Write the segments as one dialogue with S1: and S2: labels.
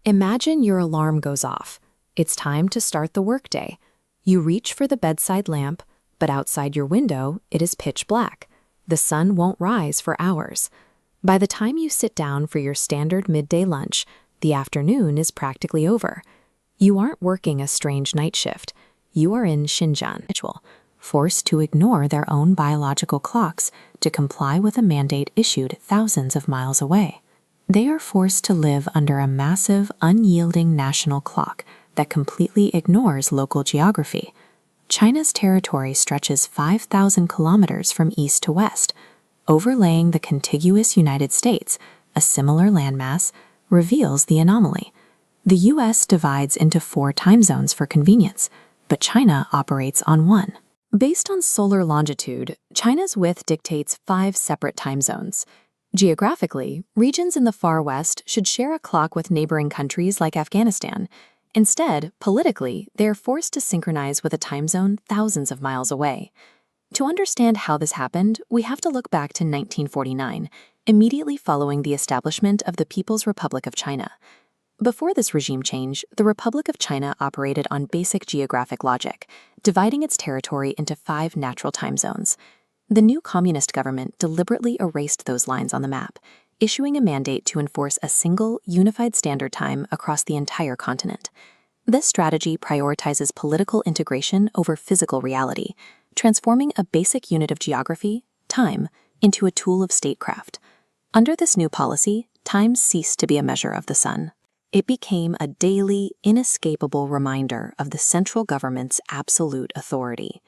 S1: Imagine your alarm goes off. It's time to start the workday. You reach for the bedside lamp, but outside your window, it is pitch black. The sun won't rise for hours. By the time you sit down for your standard midday lunch, the afternoon is practically over. You aren't working a strange night shift. You are in Xinjiang, forced to ignore their own biological clocks to comply with a mandate issued thousands of miles away. They are forced to live under a massive, unyielding national clock that completely ignores local geography. China's territory stretches 5,000 kilometers from east to west. Overlaying the contiguous United States, a similar landmass, reveals the anomaly. The U.S. divides into 4 time zones for convenience, but China operates on one. Based on solar longitude, China's width dictates 5 separate time zones. Geographically, regions in the far west should share a clock with neighboring countries like Afghanistan. Instead, politically, they are forced to synchronize with a time zone thousands of miles away. To understand how this happened, we have to look back to 1949, immediately following the establishment of the People's Republic of China. Before this regime change, the Republic of China operated on basic geographic logic, dividing its territory into 5 natural time zones. The new communist government deliberately erased those lines on the map, issuing a mandate to enforce a single, unified standard time across the entire continent. This strategy prioritizes political integration over physical reality, transforming a basic unit of geography, time, into a tool of statecraft. Under this new policy, time ceased to be a measure of the sun. It became a daily, inescapable reminder of the central government's absolute authority.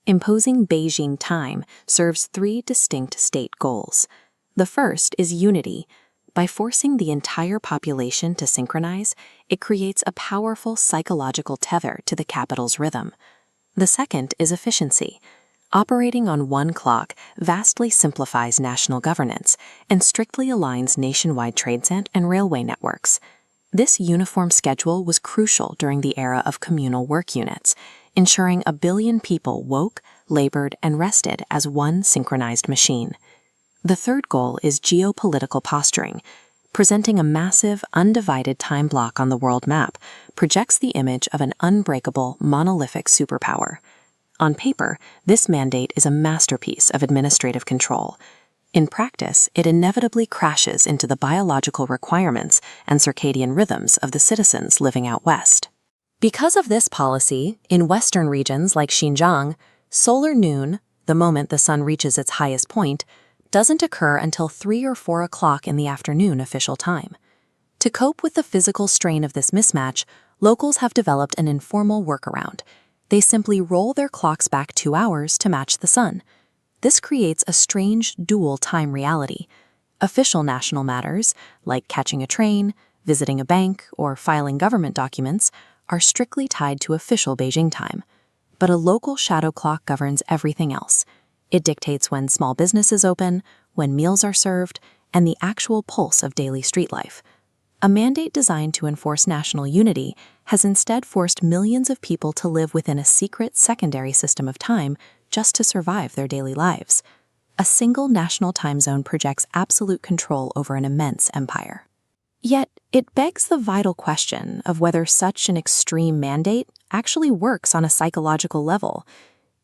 S1: Imposing Beijing Time serves 3 distinct state goals. The first is unity. By forcing the entire population to synchronize, it creates a powerful psychological tether to the capital's rhythm. The second is efficiency. Operating on one clock vastly simplifies national governance and strictly aligns nationwide transit and railway networks. This uniform schedule was crucial during the era of communal work units, ensuring 1 billion people woke, labored, and rested as one synchronized machine. The third goal is geopolitical posturing. Presenting a massive, undivided time block on the world map projects the image of an unbreakable, monolithic superpower. On paper, this mandate is a masterpiece of administrative control. In practice, it inevitably crashes into the biological requirements and circadian rhythms of the citizens living out west. Because of this policy, in western regions like Xinjiang, solar noon, the moment the sun reaches its highest point, doesn't occur until 3 or 4 o'clock in the afternoon official time. To cope with the physical strain of this mismatch, locals have developed an informal workaround. They simply roll their clocks back 2 hours to match the sun. This creates a strange dual time reality. Official national matters, like catching a train, visiting a bank, or filing government documents, are strictly tied to official Beijing time. But a local shadow clock governs everything else. It dictates when small businesses open, when meals are served, and the actual pulse of daily street life. A mandate designed to enforce national unity has instead forced millions of people to live within a secret secondary system of time just to survive their daily lives. A single national time zone projects absolute control over an immense empire. Yet, it begs the vital question of whether such an extreme mandate actually works on a psychological level.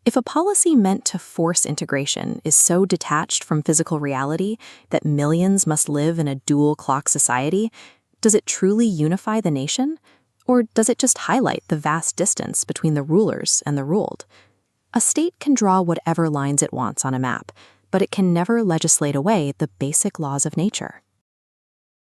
S1: If a policy meant to force integration is so detached from physical reality that millions must live in a dual clock society, does it truly unify the nation? Or does it just highlight the vast distance between the rulers and the ruled? A state can draw whatever lines it wants on a map, but it can never legislate away the basic laws of nature.